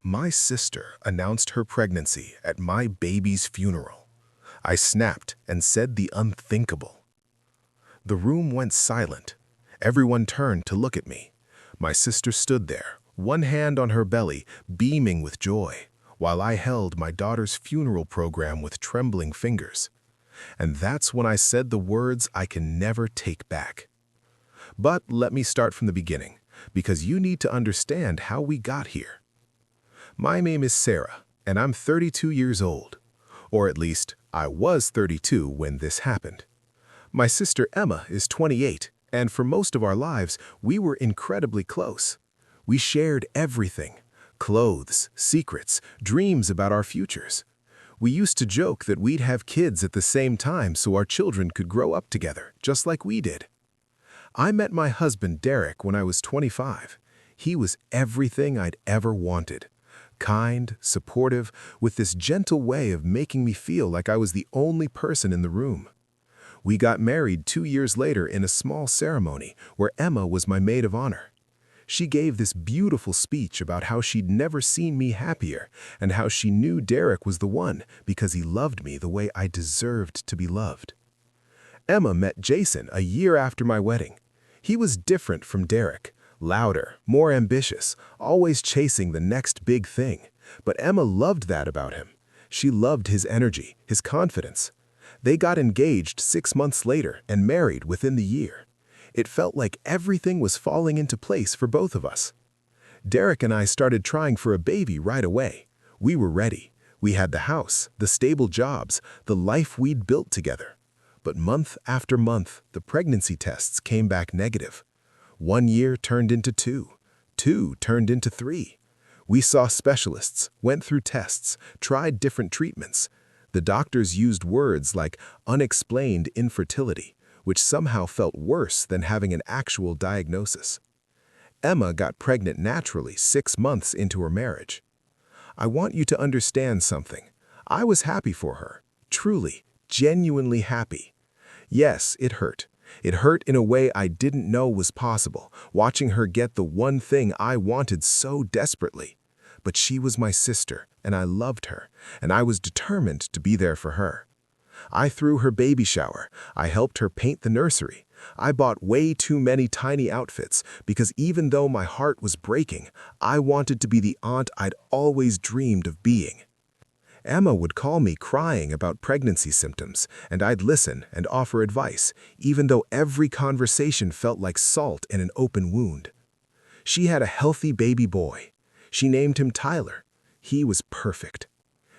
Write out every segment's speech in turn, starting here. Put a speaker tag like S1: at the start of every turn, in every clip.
S1: My sister announced her pregnancy at my baby's funeral. I snapped and said the unthinkable. The room went silent. Everyone turned to look at me. My sister stood there, one hand on her belly, beaming with joy, while I held my daughter's funeral program with trembling fingers. And that's when I said the words I can never take back. But let me start from the beginning, because you need to understand how we got here. My name is Sarah, and I'm 32 years old. Or at least, I was 32 when this happened. My sister Emma is 28, and for most of our lives, we were incredibly close. We shared everything: clothes, secrets, dreams about our futures. We used to joke that we'd have kids at the same time so our children could grow up together, just like we did. I met my husband Derek when I was 25. He was everything I'd ever wanted. Kind, supportive, with this gentle way of making me feel like I was the only person in the room. We got married 2 years later in a small ceremony where Emma was my maid of honor. She gave this beautiful speech about how she'd never seen me happier and how she knew Derek was the one because he loved me the way I deserved to be loved. Emma met Jason a year after my wedding. He was different from Derek. Louder, more ambitious, always chasing the next big thing. But Emma loved that about him. She loved his energy, his confidence. They got engaged 6 months later and married within the year. It felt like everything was falling into place for both of us. Derek and I started trying for a baby right away. We were ready. We had the house, the stable jobs, the life we'd built together. But month after month, the pregnancy tests came back negative. 1 year turned into 2. 2 turned into 3. We saw specialists, went through tests, tried different treatments. The doctors used words like unexplained infertility, which somehow felt worse than having an actual diagnosis. Emma got pregnant naturally 6 months into her marriage. I want you to understand something. I was happy for her, truly, genuinely happy. Yes, it hurt. It hurt in a way I didn't know was possible, watching her get the one thing I wanted so desperately. But she was my sister, and I loved her, and I was determined to be there for her. I threw her baby shower. I helped her paint the nursery. I bought way too many tiny outfits because even though my heart was breaking, I wanted to be the aunt I'd always dreamed of being. Emma would call me crying about pregnancy symptoms, and I'd listen and offer advice, even though every conversation felt like salt in an open wound. She had a healthy baby boy. She named him Tyler. He was perfect.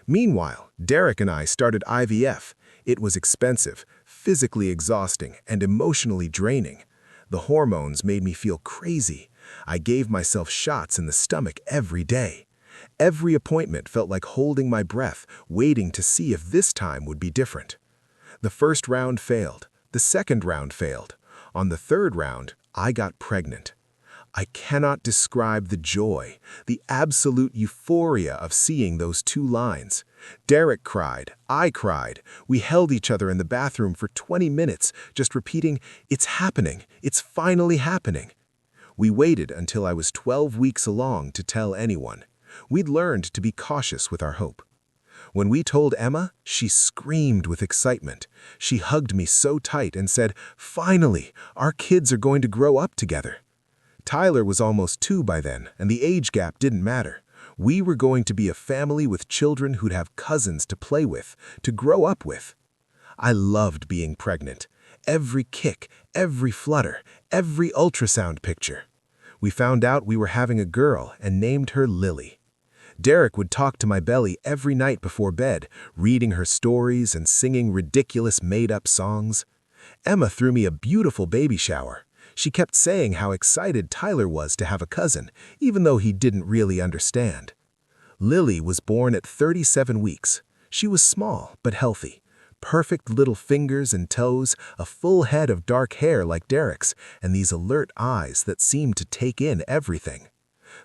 S1: Meanwhile, Derek and I started IVF. It was expensive, physically exhausting, and emotionally draining. The hormones made me feel crazy. I gave myself shots in the stomach every day. Every appointment felt like holding my breath, waiting to see if this time would be different. The first round failed. The second round failed. On the third round, I got pregnant. I cannot describe the joy, the absolute euphoria of seeing those 2 lines. Derek cried, I cried. We held each other in the bathroom for 20 minutes, just repeating, "It's happening, it's finally happening." We waited until I was 12 weeks along to tell anyone. We'd learned to be cautious with our hope. When we told Emma, she screamed with excitement. She hugged me so tight and said, "Finally, our kids are going to grow up together." Tyler was almost 2 by then, and the age gap didn't matter. We were going to be a family with children who'd have cousins to play with, to grow up with. I loved being pregnant. Every kick, every flutter, every ultrasound picture. We found out we were having a girl and named her Lily. Derek would talk to my belly every night before bed, reading her stories and singing ridiculous made-up songs. Emma threw me a beautiful baby shower. She kept saying how excited Tyler was to have a cousin, even though he didn't really understand. Lily was born at 37 weeks. She was small but healthy. Perfect little fingers and toes, a full head of dark hair like Derek's, and these alert eyes that seemed to take in everything.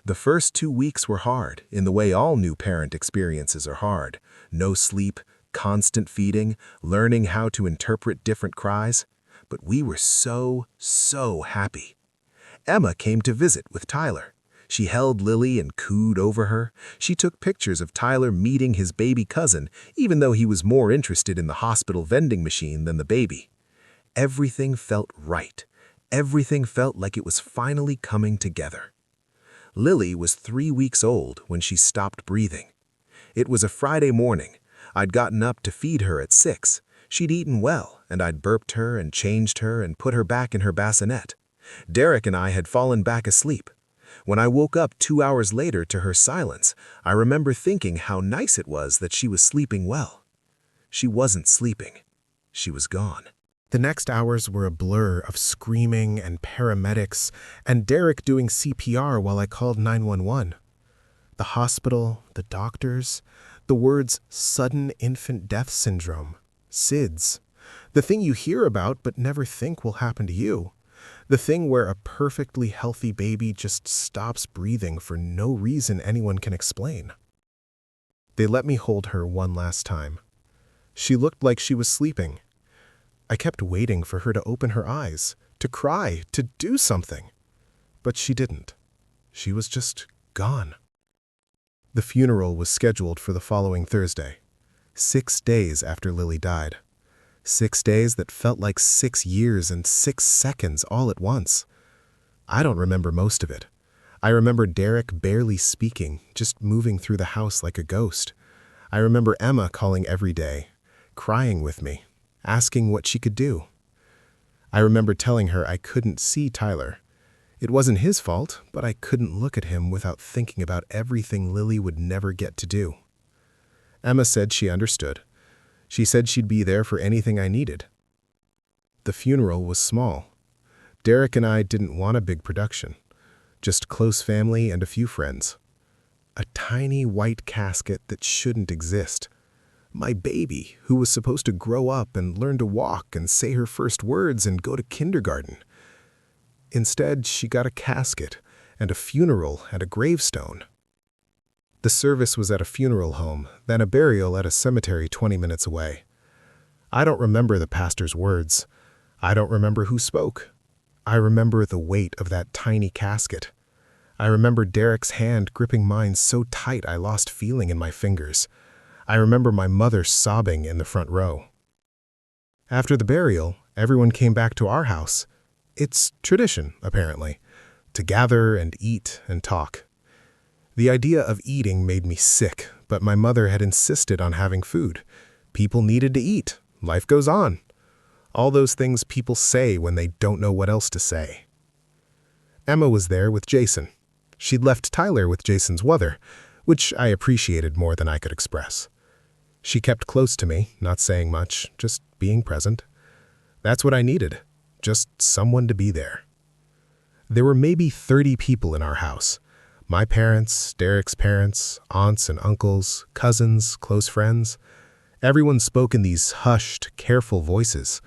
S1: The first 2 weeks were hard, in the way all new parent experiences are hard. No sleep, constant feeding, learning how to interpret different cries. But we were so happy. Emma came to visit with Tyler. She held Lily and cooed over her. She took pictures of Tyler meeting his baby cousin, even though he was more interested in the hospital vending machine than the baby. Everything felt right. Everything felt like it was finally coming together. Lily was 3 weeks old when she stopped breathing. It was a Friday morning. I'd gotten up to feed her at 6. She'd eaten well, and I'd burped her and changed her and put her back in her bassinet. Derek and I had fallen back asleep. When I woke up 2 hours later to her silence, I remember thinking how nice it was that she was sleeping well. She wasn't sleeping. She was gone. The next hours were a blur of screaming and paramedics and Derek doing CPR while I called 911. The hospital, the doctors, the words sudden infant death syndrome, SIDS, the thing you hear about but never think will happen to you, the thing where a perfectly healthy baby just stops breathing for no reason anyone can explain. They let me hold her one last time. She looked like she was sleeping. I kept waiting for her to open her eyes, to cry, to do something. But she didn't. She was just gone. The funeral was scheduled for the following Thursday, 6 days after Lily died. 6 days that felt like 6 years and 6 seconds all at once. I don't remember most of it. I remember Derek barely speaking, just moving through the house like a ghost. I remember Emma calling every day, crying with me, asking what she could do. I remember telling her I couldn't see Tyler. It wasn't his fault, but I couldn't look at him without thinking about everything Lily would never get to do. Emma said she understood. She said she'd be there for anything I needed. The funeral was small. Derek and I didn't want a big production, just close family and a few friends. A tiny white casket that shouldn't exist. My baby, who was supposed to grow up and learn to walk and say her first words and go to kindergarten. Instead, she got a casket and a funeral and a gravestone. The service was at a funeral home, then a burial at a cemetery 20 minutes away. I don't remember the pastor's words. I don't remember who spoke. I remember the weight of that tiny casket. I remember Derek's hand gripping mine so tight I lost feeling in my fingers. I remember my mother sobbing in the front row. After the burial, everyone came back to our house. It's tradition, apparently, to gather and eat and talk. The idea of eating made me sick, but my mother had insisted on having food. People needed to eat. Life goes on. All those things people say when they don't know what else to say. Emma was there with Jason. She'd left Tyler with Jason's mother, which I appreciated more than I could express. She kept close to me, not saying much, just being present. That's what I needed, just someone to be there. There were maybe 30 people in our house. My parents, Derek's parents, aunts and uncles, cousins, close friends. Everyone spoke in these hushed, careful voices.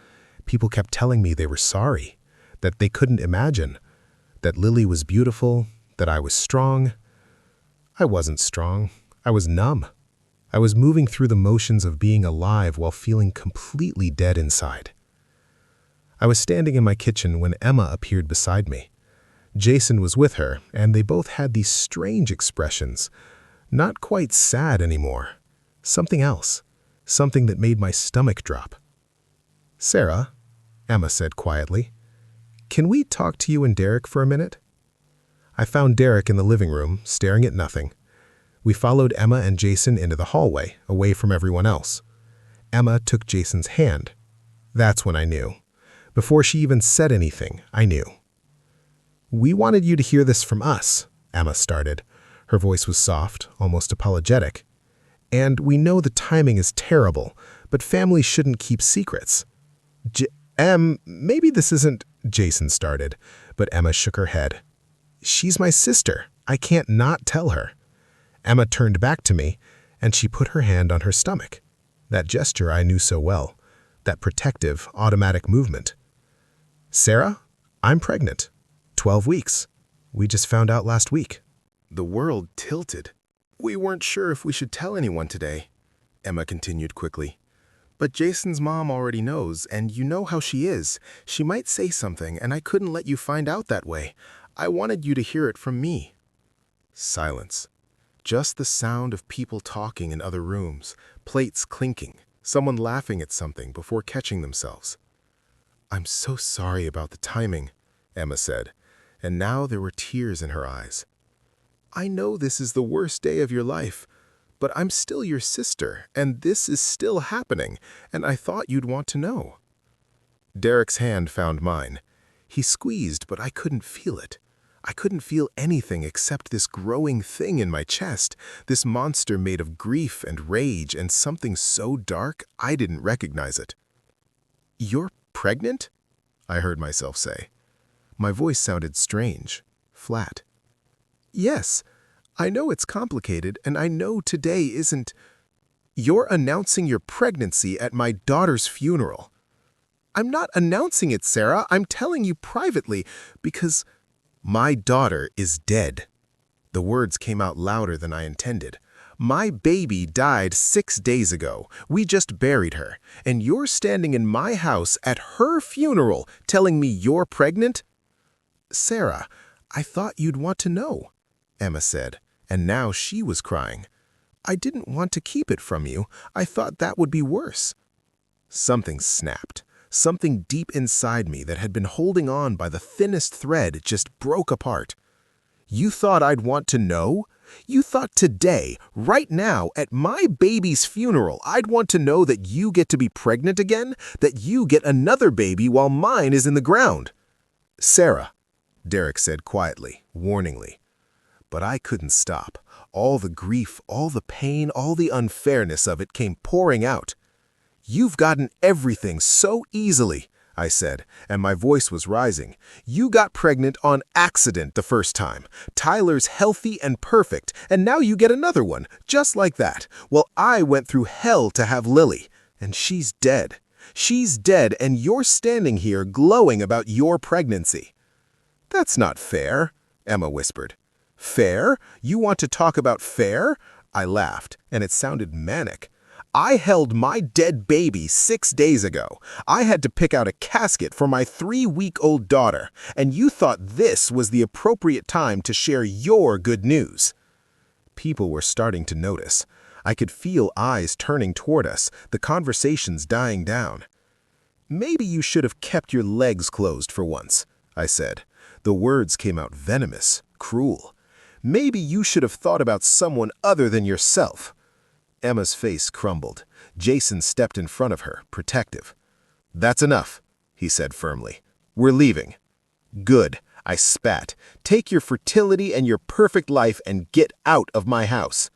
S1: People kept telling me they were sorry, that they couldn't imagine, that Lily was beautiful, that I was strong. I wasn't strong. I was numb. I was moving through the motions of being alive while feeling completely dead inside. I was standing in my kitchen when Emma appeared beside me. Jason was with her, and they both had these strange expressions. Not quite sad anymore. Something else. Something that made my stomach drop. "Sarah," Emma said quietly, "can we talk to you and Derek for a minute?" I found Derek in the living room, staring at nothing. We followed Emma and Jason into the hallway, away from everyone else. Emma took Jason's hand. That's when I knew. Before she even said anything, I knew. "We wanted you to hear this from us," Emma started. Her voice was soft, almost apologetic. "And we know the timing is terrible, but families shouldn't keep secrets." Maybe this isn't," Jason started, but Emma shook her head. "She's my sister. I can't not tell her." Emma turned back to me, and she put her hand on her stomach. That gesture I knew so well, that protective, automatic movement. "Sarah, I'm pregnant. 12 weeks. We just found out last week." The world tilted. "We weren't sure if we should tell anyone today," Emma continued quickly. "But Jason's mom already knows, and you know how she is. She might say something, and I couldn't let you find out that way. I wanted you to hear it from me." Silence. Just the sound of people talking in other rooms, plates clinking, someone laughing at something before catching themselves. "I'm so sorry about the timing," Emma said, and now there were tears in her eyes. "I know this is the worst day of your life, but I'm still your sister, and this is still happening, and I thought you'd want to know." Derek's hand found mine. He squeezed, but I couldn't feel it. I couldn't feel anything except this growing thing in my chest, this monster made of grief and rage and something so dark I didn't recognize it. "You're pregnant?" I heard myself say. My voice sounded strange, flat. "Yes, I know it's complicated, and I know today isn't—" "You're announcing your pregnancy at my daughter's funeral." "I'm not announcing it, Sarah. I'm telling you privately, because my daughter is dead." The words came out louder than I intended. "My baby died 6 days ago. We just buried her. And you're standing in my house at her funeral telling me you're pregnant?" "Sarah, I thought you'd want to know," Emma said, and now she was crying. "I didn't want to keep it from you. I thought that would be worse." Something snapped. Something deep inside me that had been holding on by the thinnest thread just broke apart. "You thought I'd want to know? You thought today, right now, at my baby's funeral, I'd want to know that you get to be pregnant again? That you get another baby while mine is in the ground?" "Sarah," Derek said quietly, warningly. But I couldn't stop. All the grief, all the pain, all the unfairness of it came pouring out. "You've gotten everything so easily," I said, and my voice was rising. "You got pregnant on accident the first time. Tyler's healthy and perfect, and now you get another one, just like that. Well, I went through hell to have Lily, and she's dead. She's dead, and you're standing here glowing about your pregnancy." "That's not fair," Emma whispered. "Fair? You want to talk about fair?" I laughed, and it sounded manic. "I held my dead baby 6 days ago. I had to pick out a casket for my 3-week-old daughter, and you thought this was the appropriate time to share your good news." People were starting to notice. I could feel eyes turning toward us, the conversations dying down. "Maybe you should have kept your legs closed for once," I said. The words came out venomous, cruel. "Maybe you should have thought about someone other than yourself." Emma's face crumbled. Jason stepped in front of her, protective. "That's enough," he said firmly. "We're leaving." "Good," I spat. "Take your fertility and your perfect life and get out of my house."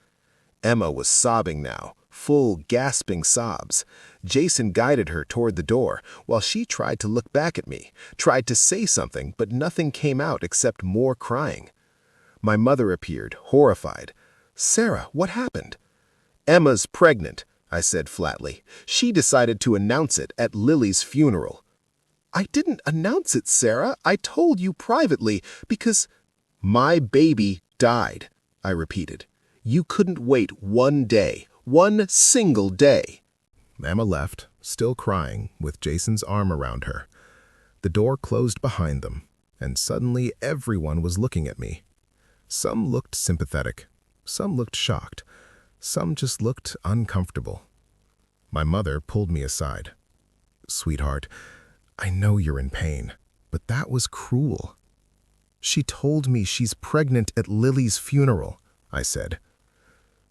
S1: Emma was sobbing now, full, gasping sobs. Jason guided her toward the door, while she tried to look back at me, tried to say something, but nothing came out except more crying. My mother appeared, horrified. "Sarah, what happened?" "Emma's pregnant," I said flatly. "She decided to announce it at Lily's funeral." "I didn't announce it, Sarah. I told you privately, because—" "My baby died," I repeated. "You couldn't wait 1 day, 1 single day." Emma left, still crying, with Jason's arm around her. The door closed behind them, and suddenly everyone was looking at me. Some looked sympathetic, some looked shocked, some just looked uncomfortable. My mother pulled me aside. "Sweetheart, I know you're in pain, but that was cruel." "She told me she's pregnant at Lily's funeral," I said.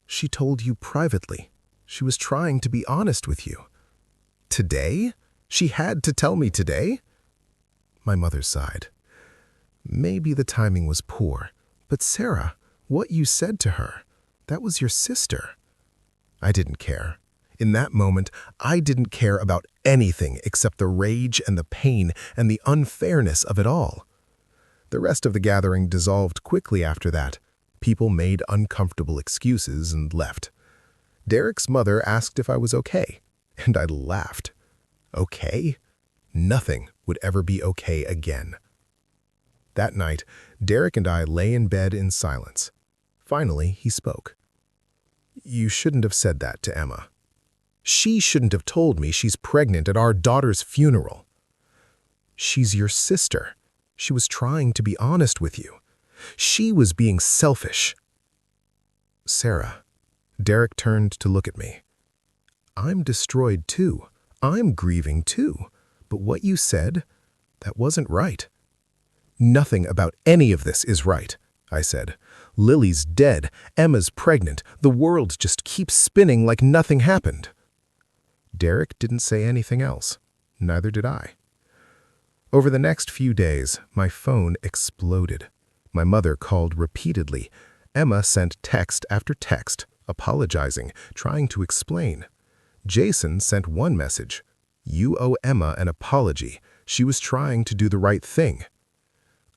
S1: "She told you privately. She was trying to be honest with you." "Today? She had to tell me today?" My mother sighed. "Maybe the timing was poor, but Sarah, what you said to her, that was your sister." I didn't care. In that moment, I didn't care about anything except the rage and the pain and the unfairness of it all. The rest of the gathering dissolved quickly after that. People made uncomfortable excuses and left. Derek's mother asked if I was okay, and I laughed. Okay? Nothing would ever be okay again. That night, Derek and I lay in bed in silence. Finally, he spoke. "You shouldn't have said that to Emma. She shouldn't have told me she's pregnant at our daughter's funeral." "She's your sister. She was trying to be honest with you. She was being selfish. Sarah. Derek turned to look at me. I'm destroyed too. I'm grieving too. But what you said, that wasn't right. Nothing about any of this is right, I said. Lily's dead, Emma's pregnant, the world just keeps spinning like nothing happened. Derek didn't say anything else. Neither did I. Over the next few days, my phone exploded. My mother called repeatedly. Emma sent text after text, apologizing, trying to explain. Jason sent one message. You owe Emma an apology. She was trying to do the right thing.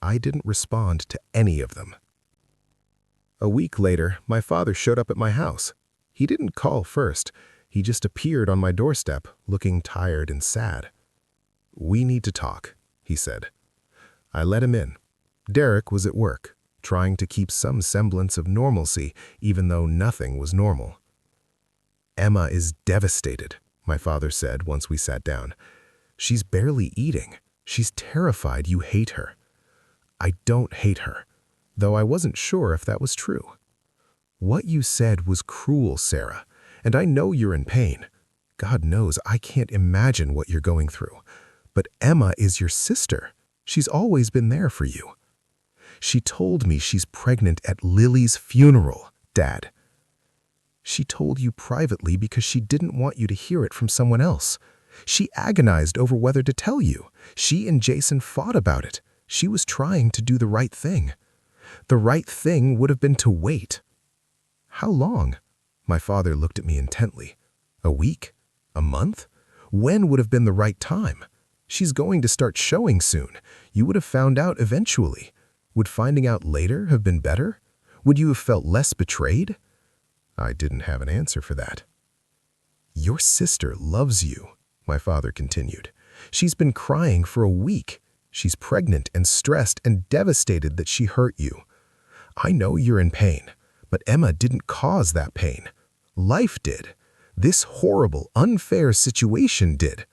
S1: I didn't respond to any of them. A week later, my father showed up at my house. He didn't call first. He just appeared on my doorstep, looking tired and sad. We need to talk, he said. I let him in. Derek was at work, trying to keep some semblance of normalcy, even though nothing was normal. Emma is devastated, my father said once we sat down. She's barely eating. She's terrified you hate her. I don't hate her, though I wasn't sure if that was true. What you said was cruel, Sarah, and I know you're in pain. God knows I can't imagine what you're going through. But Emma is your sister. She's always been there for you. She told me she's pregnant at Lily's funeral, Dad. She told you privately because she didn't want you to hear it from someone else. She agonized over whether to tell you. She and Jason fought about it. She was trying to do the right thing. The right thing would have been to wait. How long? My father looked at me intently. A week? A month? When would have been the right time? She's going to start showing soon. You would have found out eventually. Would finding out later have been better? Would you have felt less betrayed? I didn't have an answer for that. Your sister loves you, my father continued. She's been crying for a week. She's pregnant and stressed and devastated that she hurt you. I know you're in pain, but Emma didn't cause that pain. Life did. This horrible, unfair situation did.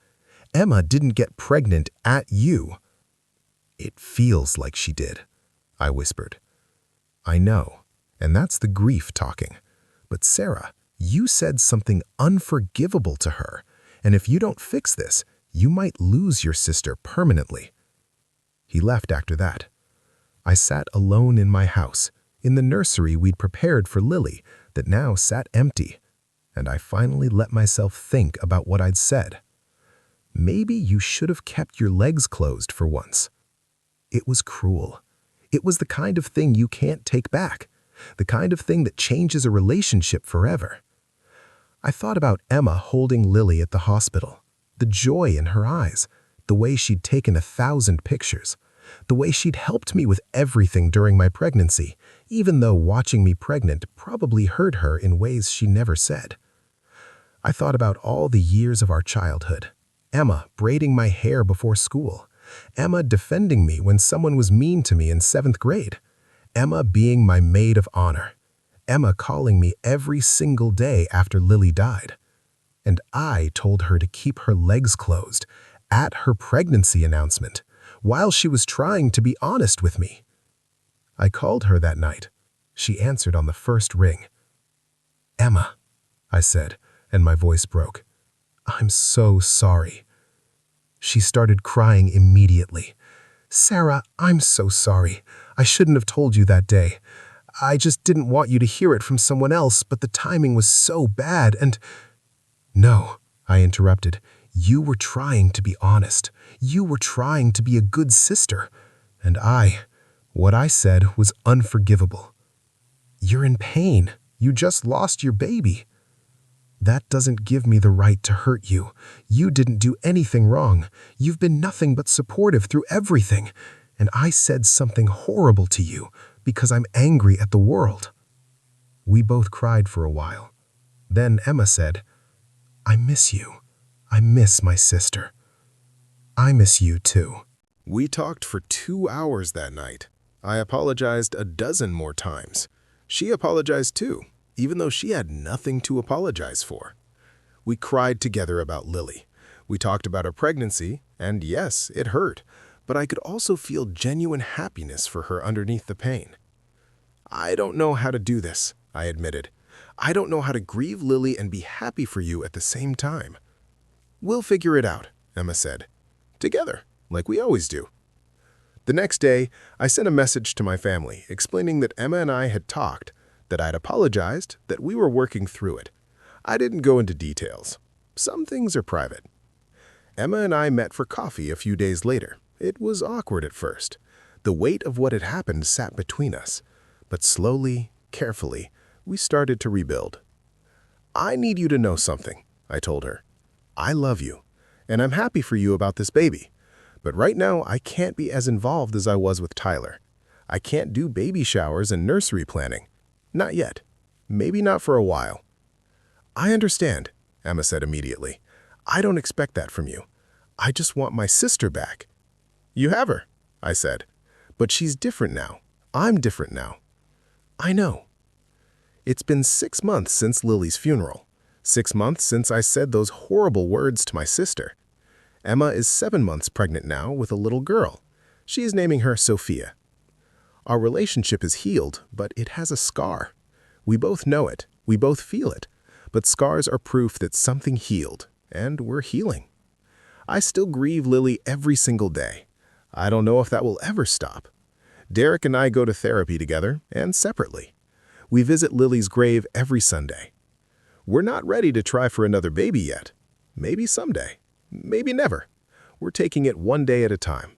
S1: Emma didn't get pregnant at you. It feels like she did, I whispered. I know, and that's the grief talking. But Sarah, you said something unforgivable to her, and if you don't fix this, you might lose your sister permanently. He left after that. I sat alone in my house, in the nursery we'd prepared for Lily that now sat empty, and I finally let myself think about what I'd said. Maybe you should have kept your legs closed for once. It was cruel. It was the kind of thing you can't take back. The kind of thing that changes a relationship forever. I thought about Emma holding Lily at the hospital, the joy in her eyes, the way she'd taken 1,000 pictures, the way she'd helped me with everything during my pregnancy, even though watching me pregnant probably hurt her in ways she never said. I thought about all the years of our childhood, Emma braiding my hair before school, Emma defending me when someone was mean to me in 7th grade, Emma being my maid of honor, Emma calling me every single day after Lily died. And I told her to keep her legs closed at her pregnancy announcement while she was trying to be honest with me. I called her that night. She answered on the first ring. Emma, I said, and my voice broke. I'm so sorry. She started crying immediately. Sarah, I'm so sorry. I shouldn't have told you that day. I just didn't want you to hear it from someone else, but the timing was so bad and... No, I interrupted. You were trying to be honest. You were trying to be a good sister. And what I said was unforgivable. You're in pain. You just lost your baby. That doesn't give me the right to hurt you. You didn't do anything wrong. You've been nothing but supportive through everything. And I said something horrible to you because I'm angry at the world. We both cried for a while. Then Emma said, I miss you. I miss my sister. I miss you too. We talked for 2 hours that night. I apologized a dozen more times. She apologized too, even though she had nothing to apologize for. We cried together about Lily. We talked about her pregnancy, and yes, it hurt, but I could also feel genuine happiness for her underneath the pain. I don't know how to do this, I admitted. I don't know how to grieve Lily and be happy for you at the same time. We'll figure it out, Emma said. Together, like we always do. The next day, I sent a message to my family explaining that Emma and I had talked, that I'd apologized, that we were working through it. I didn't go into details. Some things are private. Emma and I met for coffee a few days later. It was awkward at first. The weight of what had happened sat between us. But slowly, carefully, we started to rebuild. I need you to know something, I told her. I love you, and I'm happy for you about this baby. But right now, I can't be as involved as I was with Tyler. I can't do baby showers and nursery planning. Not yet. Maybe not for a while. I understand, Emma said immediately. I don't expect that from you. I just want my sister back. You have her, I said. But she's different now. I'm different now. I know. It's been 6 months since Lily's funeral. 6 months since I said those horrible words to my sister. Emma is 7 months pregnant now with a little girl. She is naming her Sophia. Our relationship is healed, but it has a scar. We both know it. We both feel it. But scars are proof that something healed, and we're healing. I still grieve Lily every single day. I don't know if that will ever stop. Derek and I go to therapy together and separately. We visit Lily's grave every Sunday. We're not ready to try for another baby yet. Maybe someday. Maybe never. We're taking it one day at a time.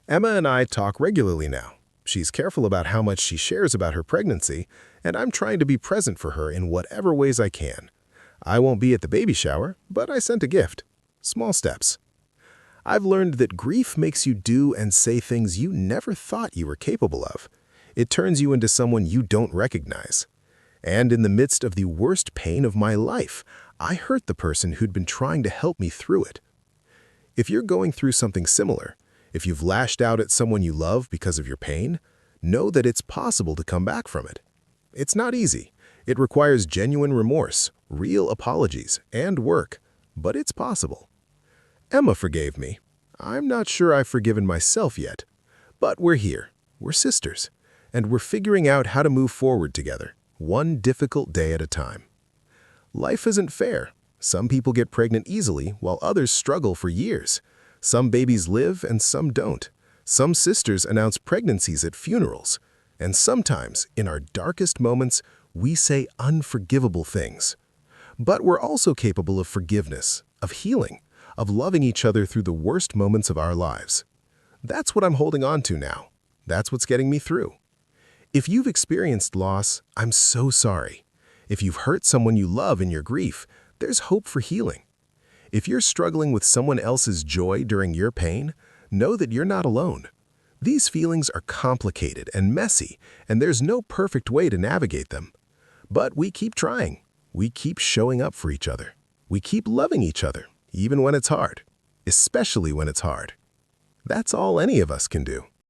S1: Emma and I talk regularly now. She's careful about how much she shares about her pregnancy, and I'm trying to be present for her in whatever ways I can. I won't be at the baby shower, but I sent a gift. Small steps. I've learned that grief makes you do and say things you never thought you were capable of. It turns you into someone you don't recognize. And in the midst of the worst pain of my life, I hurt the person who'd been trying to help me through it. If you're going through something similar, if you've lashed out at someone you love because of your pain, know that it's possible to come back from it. It's not easy. It requires genuine remorse, real apologies, and work, but it's possible. Emma forgave me. I'm not sure I've forgiven myself yet, but we're here. We're sisters, and we're figuring out how to move forward together, one difficult day at a time. Life isn't fair. Some people get pregnant easily while others struggle for years. Some babies live and some don't. Some sisters announce pregnancies at funerals. And sometimes, in our darkest moments, we say unforgivable things. But we're also capable of forgiveness, of healing, of loving each other through the worst moments of our lives. That's what I'm holding on to now. That's what's getting me through. If you've experienced loss, I'm so sorry. If you've hurt someone you love in your grief, there's hope for healing. If you're struggling with someone else's joy during your pain, know that you're not alone. These feelings are complicated and messy, and there's no perfect way to navigate them. But we keep trying. We keep showing up for each other. We keep loving each other, even when it's hard, especially when it's hard. That's all any of us can do.